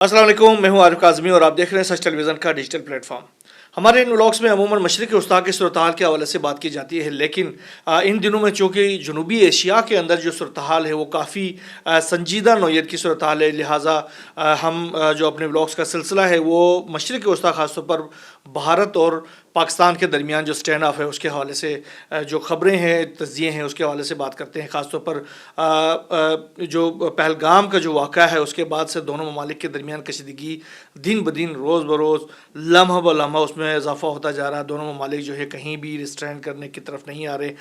अस्सलाम वालेकुम, मैं हूं आरिफ काज़मी और आप देख रहे हैं सच टेलीविज़न का डिजिटल प्लेटफॉर्म। हमारे इन व्लॉग्स में अमूमन मशरिक़ी वस्ता की सूरत हाल के हवाले से बात की जाती है, लेकिन इन दिनों में चूँकि जनूबी एशिया के अंदर जो सूरत हाल है वो काफ़ी संजीदा नौयत की सूरत हाल है, लिहाजा हम जो अपने व्लॉग्स का सिलसिला है वो मशरिक़ी वस्ता ख़ास तौर पर भारत और पाकिस्तान के दरमियान जो स्टैंड ऑफ है उसके हवाले से जो ख़बरें हैं, तज्ज़िये हैं, उसके हवाले से बात करते हैं। ख़ास तौर पर जो पहलगाम का जो वाक़या है उसके बाद से दोनों ममालिक के दरमियान कशीदगी दिन ब दिन, रोज़ ब रोज़, लम्हा ब लम्हा उसमें इजाफ़ा होता जा रहा है। दोनों ममालिक जो है कहीं भी रिस्ट्रेंड करने की तरफ नहीं आ रहे।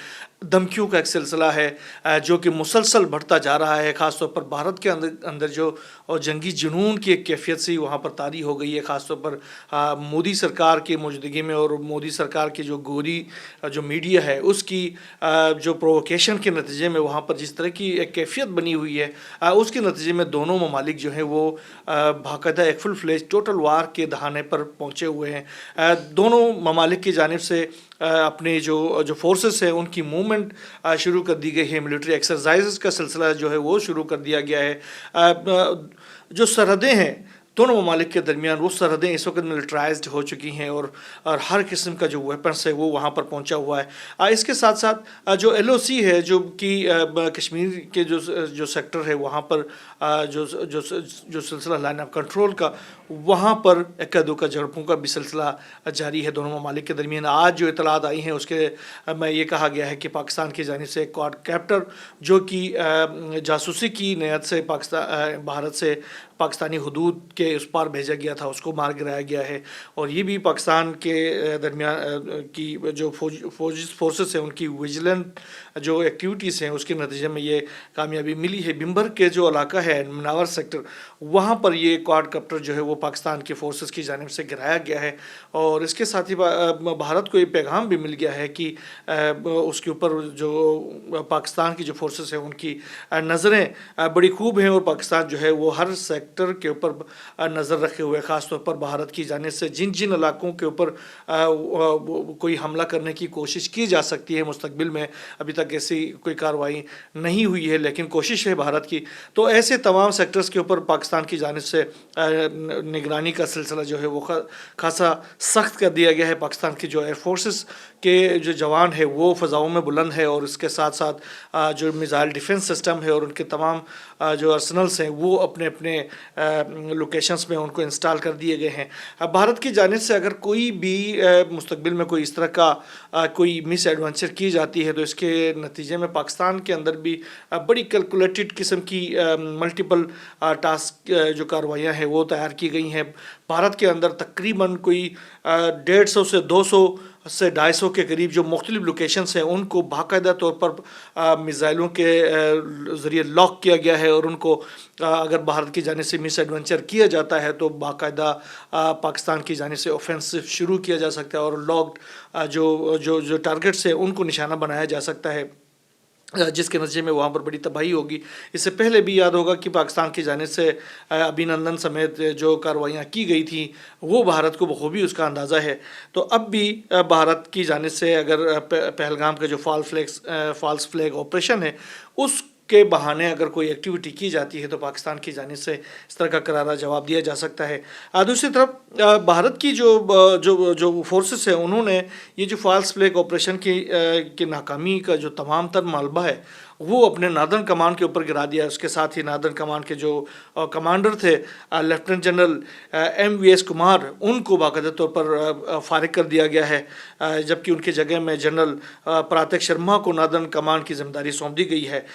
धमकियों का एक सिलसिला है जो कि मुसलसल बढ़ता जा रहा है। ख़ास तौर पर भारत के अंदर जो और जंगी जुनून की एक कैफियत सी वहाँ पर तारी हो गई है। ख़ास तौर पर मोदी सरकार की मौजूदगी में और मोदी सरकार की जो गोरी जो मीडिया है उसकी जो प्रोवोकेशन के नतीजे में वहाँ पर जिस तरह की एक कैफियत बनी हुई है, उसके नतीजे में दोनों ममालिक जो हैं वो बाकायदा एक फुल फ्लेज टोटल वार के दहाने पर पहुँचे हुए हैं। दोनों ममालिक की जानिब से अपने जो फोर्सेस हैं उनकी मूवमेंट शुरू कर दी गई है। मिलिट्री एक्सरसाइजेस का सिलसिला जो है वो शुरू कर दिया गया है। जो सरहदें हैं दोनों ममालिक के दरमियान, वो सरहदें इस वक्त मिलिट्राइज्ड हो चुकी हैं और हर किस्म का जो वेपन्स है वो वहाँ पर पहुँचा हुआ है। इसके साथ साथ जो LOC है जो कि कश्मीर के जो सेक्टर है वहाँ पर जो जो जो सिलसिला लाइन ऑफ कंट्रोल का, वहाँ पर इक्का दुक्का झड़पों का भी सिलसिला जारी है दोनों ममालिक के दरमियान। आज जो इतलात आई हैं उसके में ये कहा गया है कि पाकिस्तान की जानिब से क्वाड कैप्टर जो कि जासूसी की नीयत से भारत से पाकिस्तानी हुदूद के उस पार भेजा गया था, उसको मार गिराया गया है। और ये भी पाकिस्तान के दरमियान की जो फोर्सेस हैं उनकी विजिलेंट जो एक्टिविटीज़ हैं उसके नतीजे में ये कामयाबी मिली है। बिम्बर के जो इलाका है मनावर सेक्टर, वहाँ पर ये क्वाड कैप्टर जो है वो पाकिस्तान के फोर्सेस की जानिब से गिराया गया है। और इसके साथ ही भारत को ये पैगाम भी मिल गया है कि उसके ऊपर जो पाकिस्तान की जो फोर्सेस हैं उनकी नज़रें बड़ी खूब हैं और पाकिस्तान जो है वो हर सेक्टर के ऊपर नज़र रखे हुए, ख़ास तौर पर भारत की जानिब से जिन जिन इलाकों के ऊपर कोई हमला करने की कोशिश की जा सकती है मुस्तकबिल में, अभी तक ऐसी कोई कार्रवाई नहीं हुई है लेकिन कोशिश है भारत की। तो ऐसे तमाम सेक्टर्स के ऊपर पाकिस्तान की जानिब से निगरानी का सिलसिला जो है वो खासा सख्त कर दिया गया है। पाकिस्तान की जो एयरफोर्सेस के जो जवान है वो फ़ज़ाओं में बुलंद है और इसके साथ साथ जो मिसाइल डिफेंस सिस्टम है और उनके तमाम जो आर्सनल्स हैं वो अपने अपने लोकेशंस में उनको इंस्टॉल कर दिए गए हैं। भारत की जानिब से अगर कोई भी मुस्तकबिल में कोई इस तरह का कोई मिस एडवेंचर की जाती है तो इसके नतीजे में पाकिस्तान के अंदर भी बड़ी कैलकुलेटेड किस्म की मल्टीपल टास्क जो कार्रवाइयाँ हैं वो तैयार की गई हैं। भारत के अंदर तकरीबन कोई 150 से 200 से 250 के करीब जो मुख्तलिफ लोकेशंस हैं उनको बाकायदा तौर पर मिसाइलों के ज़रिए लॉक किया गया है और उनको अगर भारत की जानिब से मिस एडवेंचर किया जाता है तो बाकायदा पाकिस्तान की जानिब से ऑफेंसिव शुरू किया जा सकता है और लॉक्ड जो जो जो टारगेट्स हैं उनको निशाना बनाया जा सकता है, जिसके नतीजे में वहाँ पर बड़ी तबाही होगी। इससे पहले भी याद होगा कि पाकिस्तान की जानिब से अभिनंदन समेत जो कार्रवाइयाँ की गई थी वो भारत को बखूबी उसका अंदाज़ा है। तो अब भी भारत की जानिब से अगर पहलगाम का जो फॉल्स फ्लैग ऑपरेशन है उस के बहाने अगर कोई एक्टिविटी की जाती है तो पाकिस्तान की जानिब से इस तरह का करारा जवाब दिया जा सकता है। दूसरी तरफ भारत की जो जो जो फोर्सेस है उन्होंने ये जो फॉल्स फ्लैग ऑपरेशन की नाकामी का जो तमाम तर मालबा है वो अपने नार्दर्न कमान के ऊपर गिरा दिया। उसके साथ ही नार्दर्न कमान के जो कमांडर थे लेफ्टिनेंट जनरल MVS कुमार, उनको बाकायदा तौर पर फारिग कर दिया गया है, जबकि उनकी जगह में जनरल परातक शर्मा को नार्दर्न कमान की जिम्मेदारी सौंप दी गई है।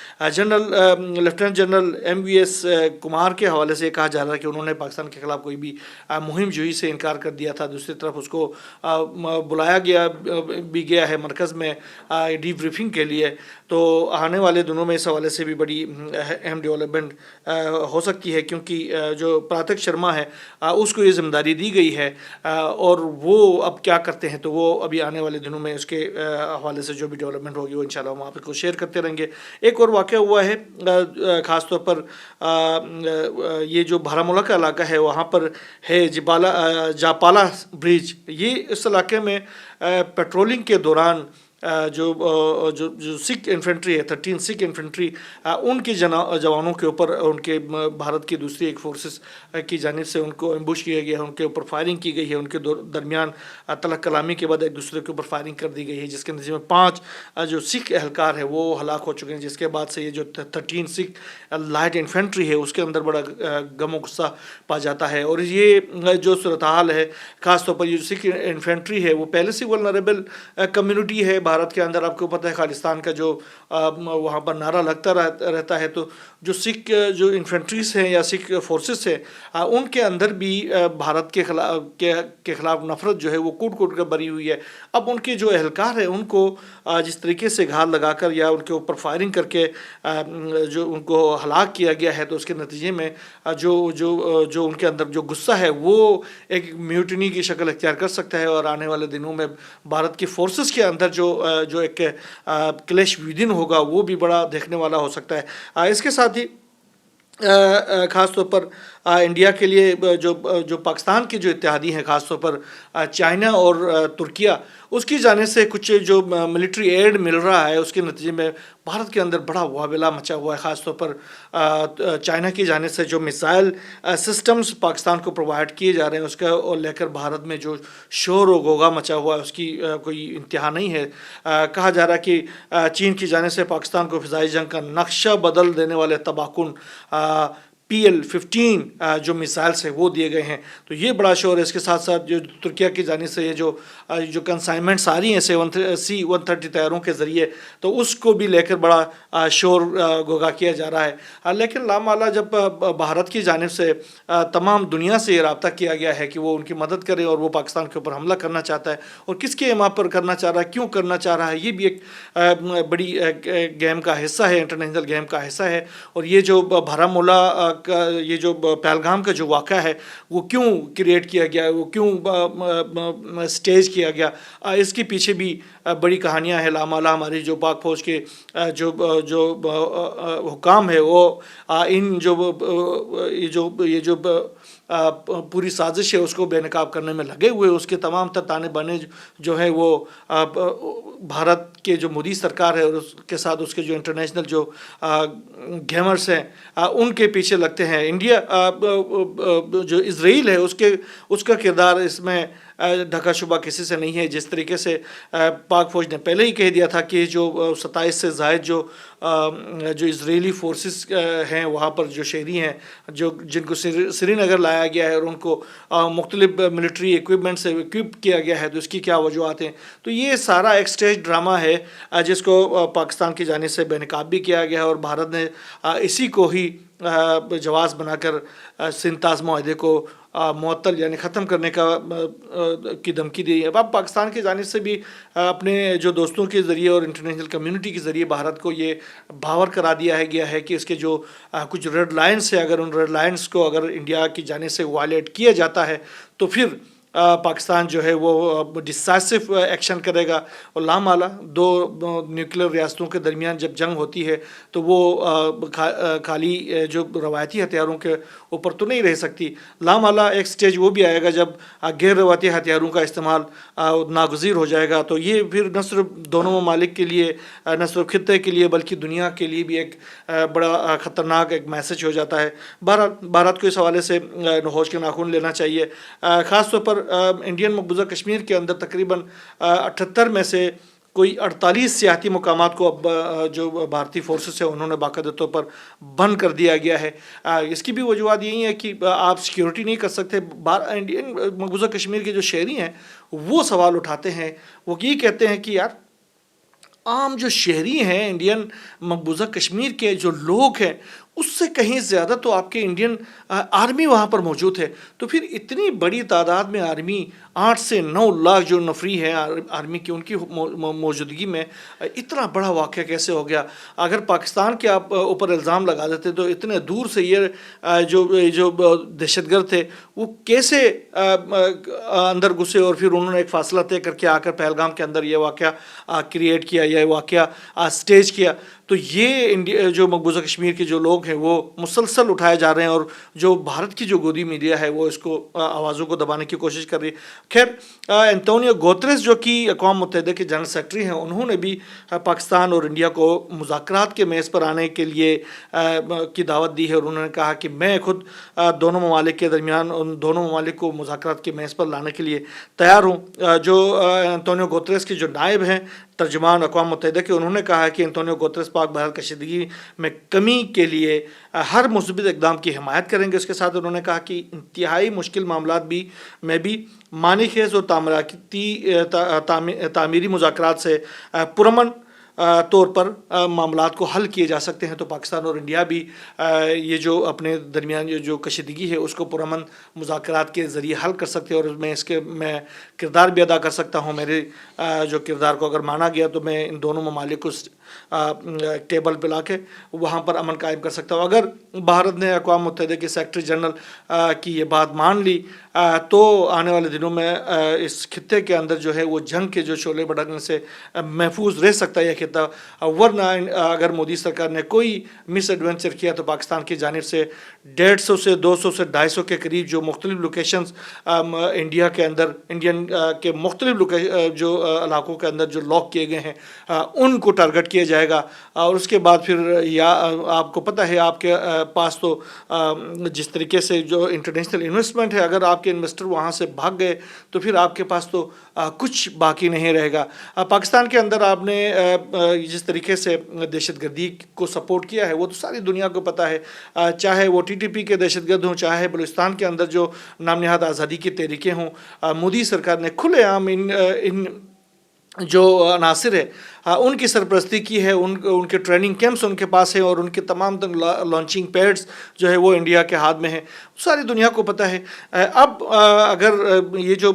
लेफ्टिनेंट जनरल MVS कुमार के हवाले से कहा जा रहा है कि उन्होंने पाकिस्तान के खिलाफ कोई भी मुहिम जोई से इनकार कर दिया था। दूसरी तरफ उसको बुलाया गया है मरकज़ में डीब्रीफिंग के लिए। तो आने वाले दिनों में इस हवाले से भी बड़ी अहम डेवलपमेंट हो सकती है, क्योंकि जो परातक शर्मा है उसको ये जिम्मेदारी दी गई है और वो अब क्या करते हैं तो वो अभी आने वाले दिनों में उसके हवाले से जो भी डेवलपमेंट होगी वो इंशाल्लाह हम आपको शेयर करते रहेंगे। एक और वाक़या हुआ है ख़ास तौर पर ये जो बारामूला का इलाका है वहाँ पर है जापाला ब्रिज। ये इस इलाके में पेट्रोलिंग के दौरान जो सिख इन्फेंट्री है, 13 सिख इन्फेंट्री, उनके जवानों के ऊपर उनके भारत की दूसरी एक फोर्सेस की जानिब से उनको एम्बुश किया गया है, उनके ऊपर फायरिंग की गई है, उनके दरमियान तलक कलामी के बाद एक दूसरे के ऊपर फायरिंग कर दी गई है, जिसके नतीजे में 5 जो सिख एहलकार है वो हलाक हो चुके हैं। जिसके बाद से ये जो 13 सिख लाइट इन्फेंट्री है उसके अंदर बड़ा गम गुस्सा पा जाता है। और ये जो सूरत हाल है, ख़ासतौर पर ये सिख इन्फेंट्री है वो पहले से वल्नरेबल कम्युनिटी है भारत के अंदर। आपको पता है खालिस्तान का जो वहाँ पर नारा लगता रहता है, तो जो सिख जो इन्फेंट्रीज हैं या सिख फोर्सेस हैं उनके अंदर भी भारत के खिलाफ नफरत जो है वो कूट कूट कर भरी हुई है। अब उनके जो एहलकार हैं उनको जिस तरीके से घात लगाकर या उनके ऊपर फायरिंग करके जो उनको हलाक किया गया है, तो उसके नतीजे में जो जो जो उनके अंदर जो गुस्सा है वो एक म्यूटनी की शक्ल इख्तियार कर सकता है। और आने वाले दिनों में भारत की फोर्सेस के अंदर जो एक क्लैश विदिन होगा वो भी बड़ा देखने वाला हो सकता है। इसके साथ ही ख़ास तौर पर इंडिया के लिए जो पाकिस्तान के जो इत्तेहादी हैं, ख़ास तौर पर चाइना और तुर्किया, उसकी जाने से कुछ जो मिलिट्री एड मिल रहा है उसके नतीजे में भारत के अंदर बड़ा वावेला मचा हुआ है। ख़ास तौर पर चाइना की जाने से जो मिसाइल सिस्टम्स पाकिस्तान को प्रोवाइड किए जा रहे हैं उसका और लेकर भारत में जो शोर व गोगा मचा हुआ है उसकी कोई इंतहा नहीं है। कहा जा रहा है कि चीन की जाने से पाकिस्तान को फ़िज़ाई जंग का नक्शा बदल देने वाले तबाहकुन PL-15 जो मिसाइल्स है वो दिए गए हैं, तो ये बड़ा शोर है। इसके साथ साथ जो तुर्किया की जानिब से ये जो कंसाइनमेंट्स आ रही हैं C-130 तैयारों के ज़रिए, तो उसको भी लेकर बड़ा शोर गोगा किया जा रहा है। लेकिन लामाला जब भारत की जानिब से तमाम दुनिया से ये रब्ता किया गया है कि वो उनकी मदद करे और वो पाकिस्तान के ऊपर हमला करना चाहता है और किसके इमा पर करना चाह रहा है, क्यों करना चाह रहा है, ये भी एक बड़ी गेम का हिस्सा है, इंटरनेशनल गेम का हिस्सा है। और ये जो बारामूला का ये जो पहलगाम का जो वाक़ा है वो क्यों क्रिएट किया गया, वो क्यों स्टेज किया गया, इसके पीछे भी बड़ी कहानियां हैं। लामाला हमारी जो पाक फौज के जो हुकाम है वो इन ये जो पूरी साजिश है उसको बेनकाब करने में लगे हुए, उसके तमाम तर ताने बाने जो है वो भारत के जो मोदी सरकार है और उसके साथ उसके जो इंटरनेशनल जो गेमर्स हैं उनके पीछे लगते हैं। इंडिया जो इजराइल है उसका किरदार इसमें ढका शुबा किसी से नहीं है। जिस तरीके से पाक फ़ौज ने पहले ही कह दिया था कि जो 27 से ज़ायद जो इजरायली फोर्सेस हैं वहाँ पर जो शहरी हैं जिनको श्रीनगर लाया गया है और उनको मुख्तलिफ मिलिट्री इक्विपमेंट से इक्विप किया गया है, तो इसकी क्या वजूहत हैं। तो ये सारा एक स्टेज ड्रामा है जिसको पाकिस्तान की जानिब से बेनकाब भी किया गया है और भारत ने इसी को ही जवाज़ बनाकर सिंताज़ माहदे को मुअत्तल यानी ख़त्म करने की धमकी दी है। अब पाकिस्तान की जानिब से भी अपने जो दोस्तों के ज़रिए और इंटरनेशनल कम्युनिटी के ज़रिए भारत को ये बावर करा दिया गया है कि इसके जो कुछ रेड लाइन्स है, अगर उन रेड लाइन्स को अगर इंडिया की जानिब से वायलेट किया जाता है तो फिर पाकिस्तान जो है वो डिसाइसिव एक्शन करेगा। और लामाला दो न्यूक्लियर रियासतों के दरमियान जब जंग होती है तो वो खाली जो रवायती हथियारों के ऊपर तो नहीं रह सकती। लामाला एक स्टेज वो भी आएगा जब गैर रवायती हथियारों का इस्तेमाल नागुज़ीर हो जाएगा। तो ये फिर न सिर्फ दोनों ममालिक के लिए, न सिर्फ खित्ते के लिए, बल्कि दुनिया के लिए भी एक बड़ा ख़तरनाक एक मैसेज हो जाता है। भारत को इस हवाले से होश के नाखून लेना चाहिए। ख़ास तौर पर इंडियन मकबूजा कश्मीर के अंदर तकरीबन 78 में से कोई 48 सियाती मकामात को अब जो भारतीय फोर्सेस है उन्होंने बाकायदा तौर पर बंद कर दिया गया है। इसकी भी वजूहत यही है कि आप सिक्योरिटी नहीं कर सकते। इंडियन मकबूजा कश्मीर के जो शहरी हैं वो सवाल उठाते हैं, वो ये कहते हैं कि यार आम जो शहरी हैं इंडियन मकबूजा कश्मीर के जो लोग हैं उससे कहीं ज़्यादा तो आपके इंडियन आर्मी वहाँ पर मौजूद है। तो फिर इतनी बड़ी तादाद में आर्मी 8 से 9 लाख जो नफरी है आर्मी की, उनकी मौजूदगी में इतना बड़ा वाक़या कैसे हो गया। अगर पाकिस्तान के आप ऊपर इल्ज़ाम लगा देते तो इतने दूर से ये जो दहशतगर्द थे वो कैसे अंदर घुसे और फिर उन्होंने एक फ़ासला तय करके आकर पहलगाम के अंदर ये वाक़या क्रिएट किया, यह वाक़या स्टेज किया। تو یہ انڈیا جو مقبوضہ کشمیر کے جو لوگ ہیں وہ مسلسل اٹھائے جا رہے ہیں، اور جو بھارت کی جو گودی میڈیا ہے وہ اس کو آوازوں کو دبانے کی کوشش کر رہی ہے۔ خیر، انتونیو گوتریس جو کہ اقوام متحدہ کے جنرل سیکرٹری ہیں، انہوں نے بھی پاکستان اور انڈیا کو مذاکرات کے میز پر آنے کے لیے کی دعوت دی ہے، اور انہوں نے کہا کہ میں خود دونوں ممالک کے درمیان ان دونوں ممالک کو مذاکرات کے میز پر لانے کے لیے تیار ہوں۔ جو انتونیو گوتریس کے جو نائب ہیں ترجمان اقوام متحدہ کے، انہوں نے کہا کہ انتونیو گوتریس پاک بھارت کشیدگی میں کمی کے لیے ہر مثبت اقدام کی حمایت کریں گے۔ اس کے ساتھ انہوں نے کہا کہ انتہائی مشکل معاملات میں بھی معنی خیز اور تعمیری مذاکرات سے پرامن طور پر معاملات کو حل کیے جا سکتے ہیں۔ تو پاکستان اور انڈیا بھی یہ جو اپنے درمیان جو کشیدگی ہے اس کو پرامن مذاکرات کے ذریعے حل کر سکتے ہیں، اور میں کردار بھی ادا کر سکتا ہوں۔ میرے جو کردار کو اگر مانا گیا تو میں ان دونوں ممالک کو ٹیبل پہ لا کے وہاں پر امن قائم کر سکتا ہوں۔ اگر بھارت نے اقوام متحدہ کے سیکرٹری جنرل کی یہ بات مان لی تو آنے والے دنوں میں اس خطے کے اندر جو ہے وہ جنگ کے جو شعلے بھڑکنے سے محفوظ رہ سکتا ہے یہ خطہ، ورنہ اگر مودی سرکار نے کوئی مس ایڈونچر کیا تو پاکستان کی جانب سے 150 سے 200 سے 250 کے قریب جو مختلف لوکیشنز انڈیا کے اندر انڈین کے مختلف جو علاقوں کے اندر جو لاک کیے گئے ہیں ان کو ٹارگٹ کیا جائے گا۔ اور اس کے بعد پھر یا آپ کو پتہ ہے آپ کے پاس تو جس طریقے سے جو انٹرنیشنل انویسٹمنٹ ہے، اگر آپ کے انویسٹر وہاں سے بھاگ گئے تو پھر آپ کے پاس تو کچھ باقی نہیں رہے گا۔ پاکستان کے اندر آپ نے جس طریقے سے دہشت گردی کو سپورٹ کیا ہے وہ تو ساری دنیا کو پتہ ہے، چاہے وہ TTP کے دہشت گرد ہوں، چاہے بلوچستان کے اندر جو نام نہاد آزادی کی تحریکیں ہوں، مودی سرکار نے کھلے عام ان جو عناصر ہے ان کی سرپرستی کی ہے، ان کے ٹریننگ کیمپس ان کے پاس ہیں، اور ان کے تمام لانچنگ پیڈز جو ہے وہ انڈیا کے ہاتھ میں ہیں، ساری دنیا کو پتہ ہے۔ اب اگر یہ جو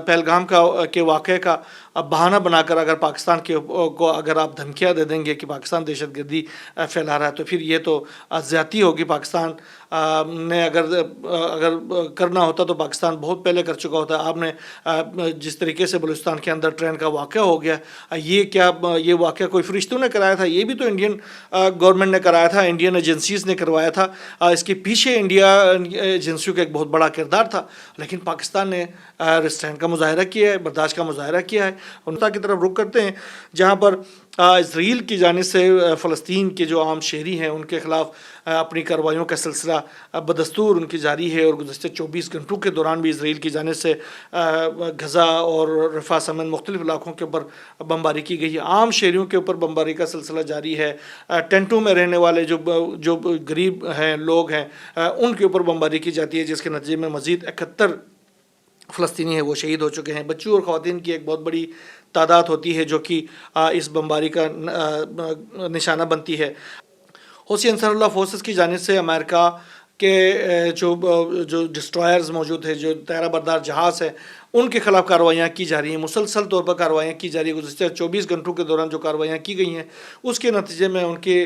پہلگام کے واقعے کا بہانہ بنا کر اگر پاکستان کو اگر آپ دھمکیاں دے دیں گے کہ پاکستان دہشت گردی پھیلا رہا ہے تو پھر یہ تو زیادتی ہوگی۔ پاکستان نے اگر کرنا ہوتا تو پاکستان بہت پہلے کر چکا ہوتا۔ آپ نے جس طریقے سے بلوچستان کے اندر ٹرین کا واقعہ ہو گیا، یہ واقعہ کوئی فرشتوں نے کرایا تھا؟ یہ بھی تو انڈین گورنمنٹ نے کرایا تھا، انڈین ایجنسیز نے کروایا تھا۔ اس کے پیچھے انڈیا ایجنسیوں کا ایک بہت بڑا کردار تھا، لیکن پاکستان نے ریسٹرینٹ کا مظاہرہ کیا ہے، برداشت کا مظاہرہ کیا ہے۔ انتا کی طرف رخ کرتے ہیں جہاں پر اسرائیل کی جانب سے فلسطین کے جو عام شہری ہیں ان کے خلاف اپنی کارروائیوں کا سلسلہ بدستور ان کی جاری ہے، اور گزشتہ 24 گھنٹوں کے دوران بھی اسرائیل کی جانب سے غزہ اور رفح سمیت مختلف علاقوں کے اوپر بمباری کی گئی ہے۔ عام شہریوں کے اوپر بمباری کا سلسلہ جاری ہے، ٹینٹوں میں رہنے والے جو غریب ہیں لوگ ہیں ان کے اوپر بمباری کی جاتی ہے، جس کے نتیجے میں مزید 71 فلسطینی ہیں وہ شہید ہو چکے ہیں۔ بچوں اور خواتین کی ایک بہت بڑی تعداد ہوتی ہے جو کہ اس بمباری کا نشانہ بنتی ہے۔ حوثی انصار اللہ فورسز کی جانب سے امریکہ کے جو ڈسٹرائرز موجود ہیں، جو طیارہ بردار جہاز ہے، ان کے خلاف کارروائیاں کی جا رہی ہیں، مسلسل طور پر کارروائیاں کی جا رہی ہیں۔ گزشتہ 24 گھنٹوں کے دوران جو کارروائیاں کی گئی ہیں اس کے نتیجے میں ان کے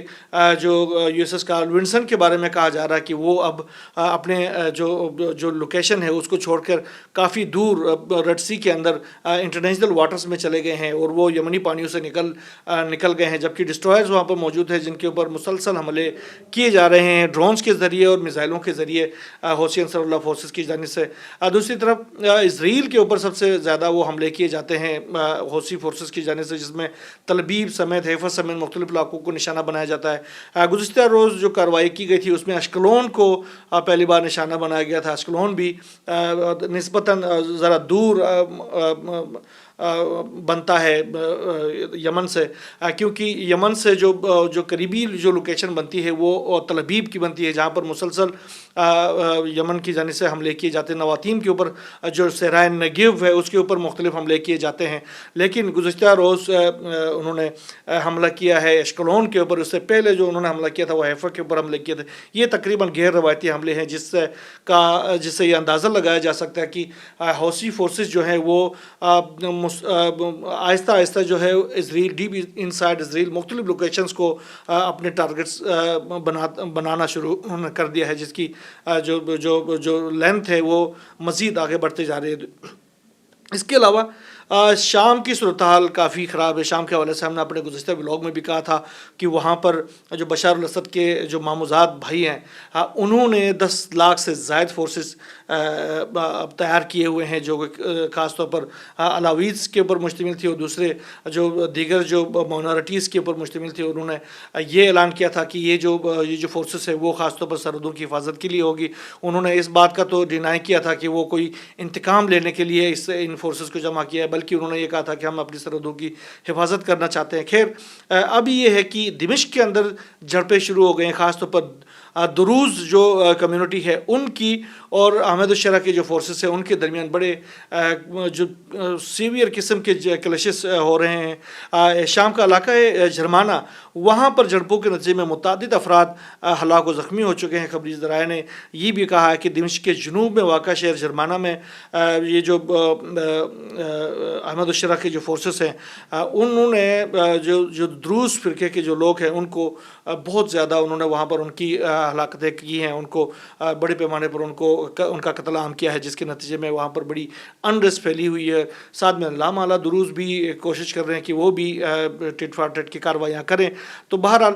جو USS کارل ونسن کے بارے میں کہا جا رہا ہے کہ وہ اب اپنے جو لوکیشن ہے اس کو چھوڑ کر کافی دور ریڈ سی کے اندر انٹرنیشنل واٹرز میں چلے گئے ہیں، اور وہ یمنی پانیوں سے نکل گئے ہیں، جبکہ ڈسٹرائرز وہاں پر موجود ہیں جن کے اوپر مسلسل حملے کیے جا رہے ہیں ڈرونز کے ذریعے اور میزائلوں کے ذریعے حوثی انصار اللہ فورسز کی جانب سے۔ دوسری طرف اسرائیل کے اوپر سب سے زیادہ وہ حملے کیے جاتے ہیں حوثی فورسز کی جانب سے، جس میں تل ابیب سمیت حیفا سمیت مختلف علاقوں کو نشانہ بنایا جاتا ہے۔ گزشتہ روز جو کارروائی کی گئی تھی اس میں اشکلون کو پہلی بار نشانہ بنایا گیا تھا۔ اشکلون بھی نسبتاً ذرا دور بنتا ہے یمن سے، کیونکہ یمن سے جو قریبی جو لوکیشن بنتی ہے وہ تل ابیب کی بنتی ہے، جہاں پر مسلسل یمن کی جانب سے حملے کیے جاتے ہیں۔ نواتیم کے اوپر جو صحرائے نگیو ہے اس کے اوپر مختلف حملے کیے جاتے ہیں، لیکن گزشتہ روز انہوں نے حملہ کیا ہے اشکلون کے اوپر۔ اس سے پہلے جو انہوں نے حملہ کیا تھا وہ حیفا کے اوپر حملے کیے تھے۔ یہ تقریباً غیر روایتی حملے ہیں جس سے یہ اندازہ لگایا جا سکتا ہے کہ حوثی فورسز جو ہیں وہ آہستہ آہستہ جو ہے اسرائیل ڈیپ انسائڈ اسرائیل مختلف لوکیشنز کو اپنے ٹارگٹس بنانا شروع کر دیا ہے، جس کی جو لینتھ ہے وہ مزید آگے بڑھتے جا رہے ہیں۔ اس کے علاوہ شام کی صورتحال کافی خراب ہے. شام کے حوالے سے ہم نے اپنے گزشتہ بلاگ میں بھی کہا تھا کہ وہاں پر جو بشار الاسد کے جو ماموزاد بھائی ہیں انہوں نے 10 لاکھ سے زائد فورسز تیار کیے ہوئے ہیں جو خاص طور پر علاویز کے اوپر مشتمل تھی اور دوسرے جو دیگر جو مائنارٹیز کے اوپر مشتمل تھی. انہوں نے یہ اعلان کیا تھا کہ یہ جو فورسز ہے وہ خاص طور پر سرحدوں کی حفاظت کے لیے ہوگی. انہوں نے اس بات کا تو ڈینائی کیا تھا کہ وہ کوئی انتقام لینے کے لیے ان فورسز کو جمع کیا ہے, بلکہ انہوں نے یہ کہا تھا کہ ہم اپنی سرحدوں کی حفاظت کرنا چاہتے ہیں. خیر اب یہ ہے کہ دمشق کے اندر جھڑپیں شروع ہو گئے ہیں, خاص طور پر دروز جو کمیونٹی ہے ان کی اور احمد الشرع کے جو فورسز ہیں ان کے درمیان بڑے جو سیویئر قسم کے کلیشز ہو رہے ہیں. شام کا علاقہ ہے جرمانہ, وہاں پر جھڑپوں کے نتیجے میں متعدد افراد ہلاک و زخمی ہو چکے ہیں. خبری ذرائع نے یہ بھی کہا ہے کہ دمشق کے جنوب میں واقع شہر جرمانہ میں یہ جو احمد الشرع کے جو فورسز ہیں انہوں نے جو دروز فرقے کے جو لوگ ہیں ان کو بہت زیادہ انہوں نے وہاں پر ان کی ہلاکتیں کی ہیں, ان کو بڑے پیمانے پر ان کا قتل عام کیا ہے, جس کے نتیجے میں وہاں پر بڑی انریسٹ پھیلی ہوئی ہے. ساتھ میں لامعلہ دروز بھی کوشش کر رہے ہیں کہ وہ بھی ٹٹ فار ٹٹ کی کارروائیاں کریں. تو بہرحال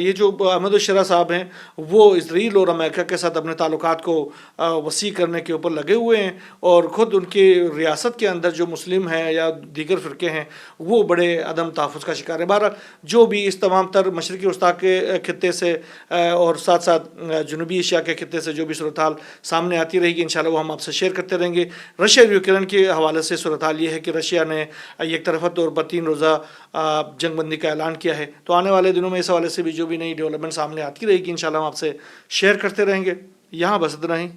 یہ جو احمد الشرع صاحب ہیں وہ اسرائیل اور امریکہ کے ساتھ اپنے تعلقات کو وسیع کرنے کے اوپر لگے ہوئے ہیں, اور خود ان کی ریاست کے اندر جو مسلم ہیں یا دیگر فرقے ہیں وہ بڑے عدم تحفظ کا شکار ہے. بہرحال جو بھی اس تمام تر مشرقی وسطیٰ کے خطے سے اور ساتھ ساتھ جنوبی ایشیا کے خطے سے جو بھی صورتحال سامنے آتی رہے گی انشاءاللہ وہ ہم آپ سے شیئر کرتے رہیں گے. رشیا اور یوکرین کے حوالے سے صورتحال یہ ہے کہ رشیا نے یک طرفہ طور پر 3 روزہ جنگ بندی کا اعلان کیا ہے. تو آنے والے دنوں میں اس حوالے سے بھی جو بھی نئی ڈیولپمنٹ سامنے آتی رہے گی انشاءاللہ ہم آپ سے شیئر کرتے رہیں گے. یہاں بس اتنا ہی.